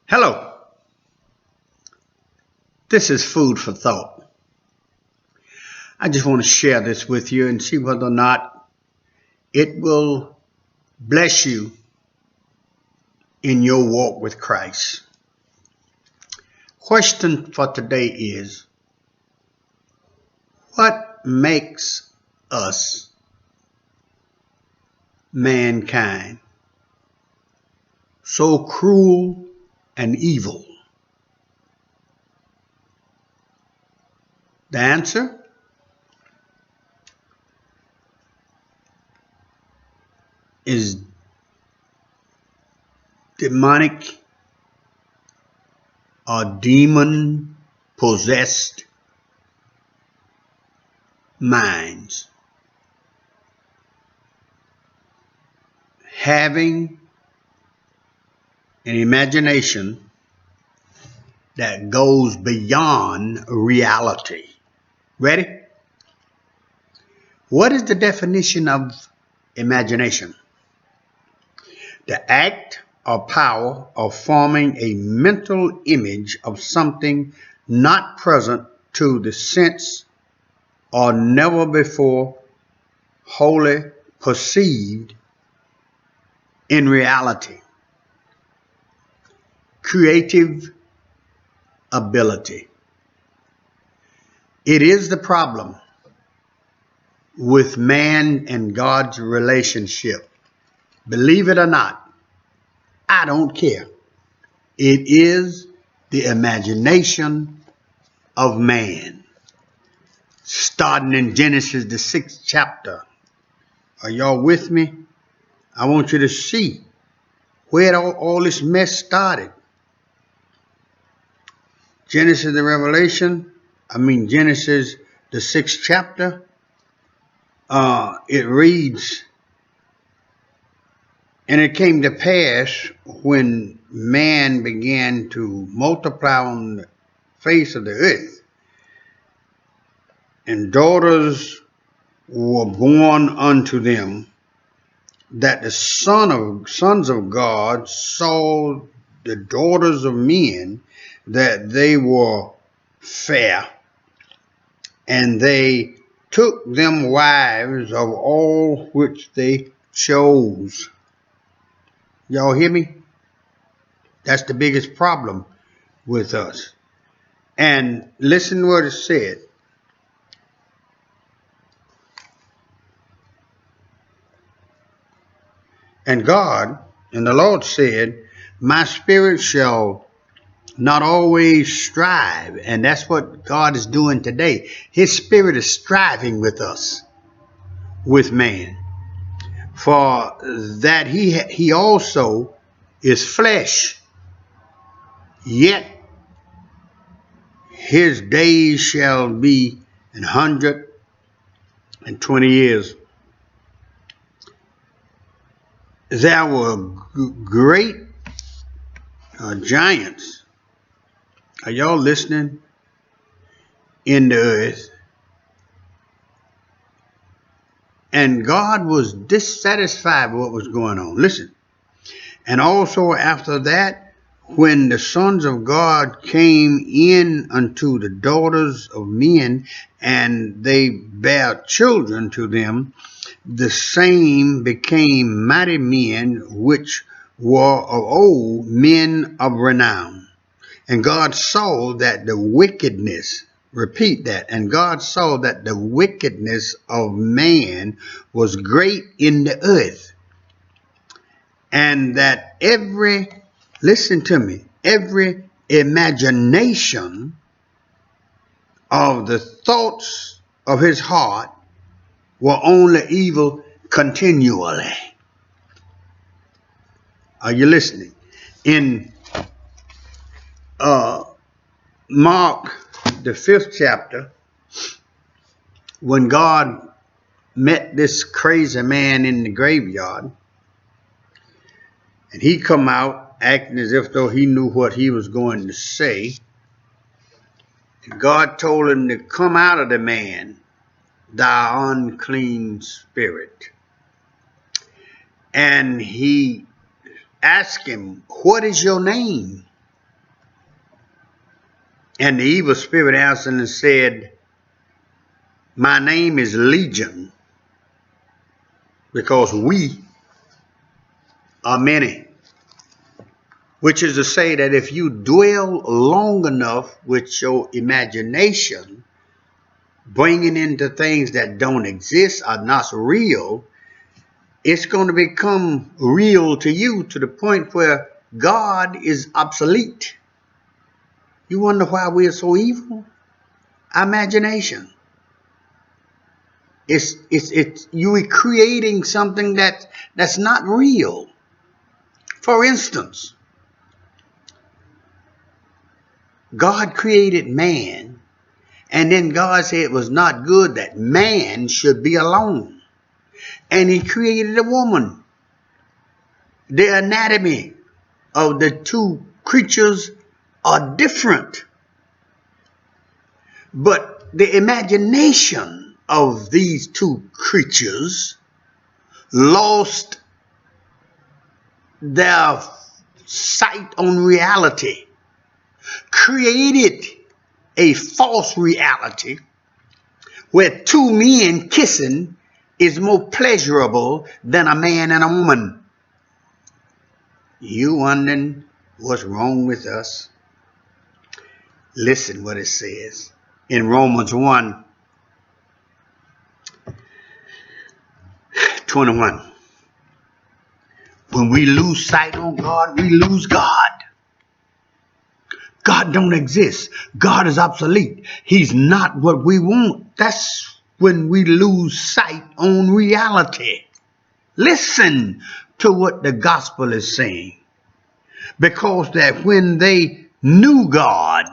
Hello, this is Food for Thought. I just want to share this with you and see whether or not it will bless you in your walk with Christ. Question for today is, what makes us, mankind, so cruel and evil? The answer? Is demonic or demon possessed minds having an imagination that goes beyond reality. Ready? What is the definition of imagination? The act or power of forming a mental image of something not present to the sense or never before wholly perceived in reality. Creative ability. It is the problem with man and God's relationship. Believe it or not, I don't care. It is the imagination of man. Starting in Genesis, the 6th chapter. Are y'all with me? I want you to see where all this mess started. Genesis, the Genesis, the 6th chapter. It reads, and it came to pass when man began to multiply on the face of the earth, and daughters were born unto them, that the sons of God saw the daughters of men, that they were fair, and they took them wives of all which they chose. Y'all hear me? That's the biggest problem with us. And listen to what it said. And the Lord said, my spirit shall not always strive. And that's what God is doing today. His spirit is striving with us, with man. For that he also is flesh, yet his days shall be 120 years. There were great giants. Are y'all listening? In the earth. And God was dissatisfied with what was going on. Listen. And also after that, when the sons of God came in unto the daughters of men, and they bare children to them, the same became mighty men, which were of old men of renown. And God saw that the wickedness, repeat that, and God saw that the wickedness of man was great in the earth, and that listen to me, every imagination of the thoughts of his heart were only evil continually. Are you listening? In Mark, the 5th chapter, when God met this crazy man in the graveyard, and he come out acting as if though he knew what he was going to say, and God told him to come out of the man, thou unclean spirit. And he asked him, what is your name? And the evil spirit answered and said, my name is Legion, because we are many. Which is to say that if you dwell long enough with your imagination, bringing into things that don't exist, are not real, it's going to become real to you to the point where God is obsolete. You wonder why we're so evil? Imagination. It's you are creating something that's not real. For instance, God created man, and then God said it was not good that man should be alone. And he created a woman. The anatomy of the two creatures are different. But the imagination of these two creatures lost their sight on reality, created a false reality where two men kissing is more pleasurable than a man and a woman. You wondering what's wrong with us? Listen what it says in Romans 1:21. When we lose sight on God, we lose God. God don't exist. God is obsolete. He's not what we want. That's when we lose sight on reality. Listen to what the gospel is saying. Because that when they knew God,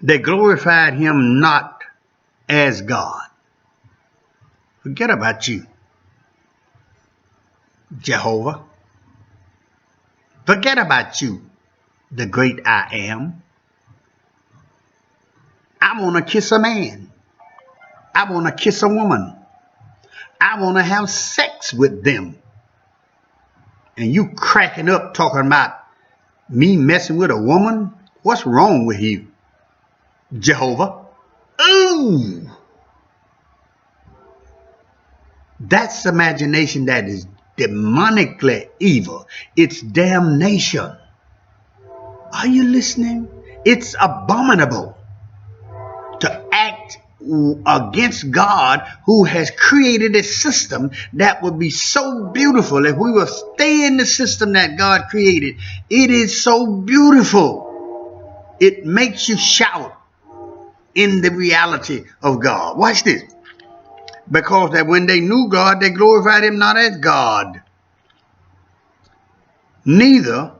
they glorified him not as God. Forget about you, Jehovah. Forget about you, the great I am. I want to kiss a man. I want to kiss a woman. I want to have sex with them. And you cracking up talking about me messing with a woman? What's wrong with you, Jehovah? Ooh! That's imagination that is demonically evil. It's damnation. Are you listening? It's abominable to act against God, who has created a system that would be so beautiful if we will stay in the system that God created. It is so beautiful. It makes you shout in the reality of God. Watch this. Because that when they knew God, they glorified him not as God, neither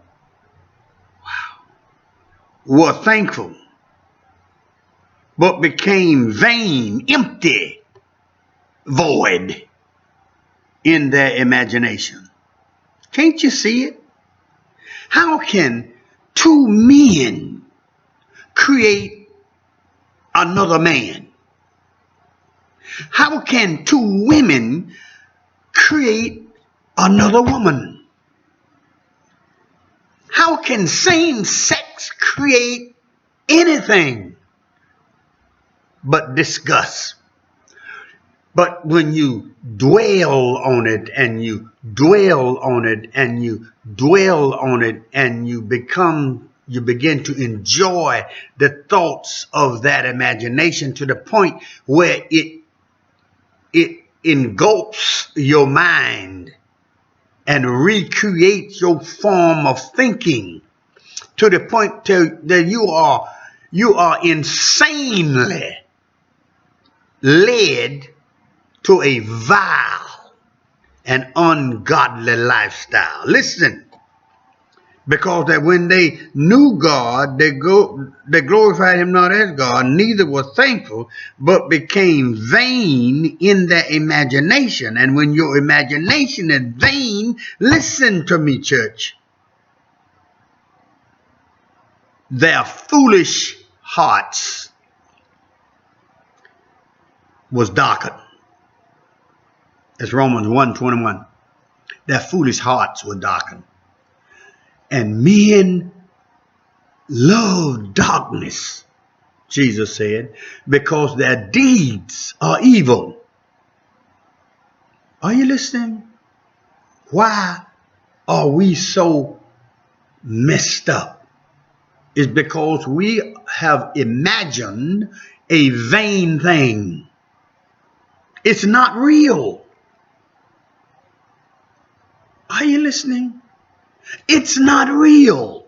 were thankful, but became vain, empty, void in their imagination. Can't you see it? How can two men create another man? How can two women create another woman? How can same sex create anything but disgust? But when you dwell on it and you dwell on it and you dwell on it and you begin to enjoy the thoughts of that imagination to the point where it engulfs your mind and recreates your form of thinking to the point that you are insanely led to a vile and ungodly lifestyle. Listen, because that when they knew God, they glorified him not as God, neither were thankful, but became vain in their imagination. And when your imagination is vain, listen to me, church, their foolish hearts was darkened. It's Romans 1:21. Their foolish hearts were darkened. And men love darkness, Jesus said, because their deeds are evil. Are you listening? Why are we so messed up? It's because we have imagined a vain thing. It's not real. Are you listening? It's not real.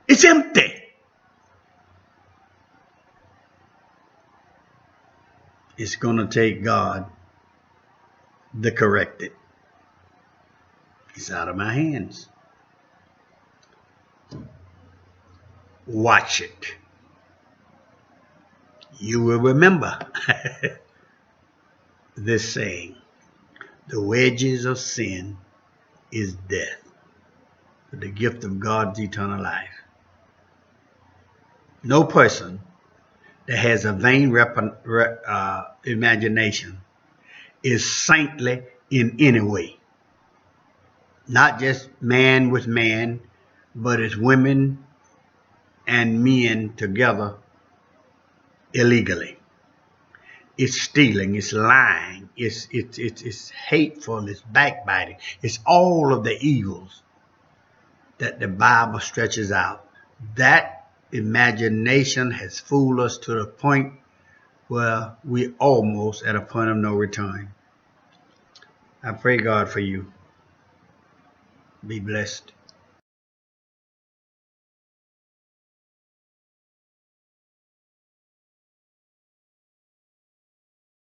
It's empty. It's going to take God to correct it. It's out of my hands. Watch it. You will remember this saying: the wages of sin is death, but the gift of God is eternal life. No person that has a vain imagination is saintly in any way. Not just man with man, but it's women and men together illegally. It's stealing, it's lying, it's hateful, it's backbiting. It's all of the evils that the Bible stretches out. That imagination has fooled us to the point where we almost at a point of no return. I pray God for you. Be blessed.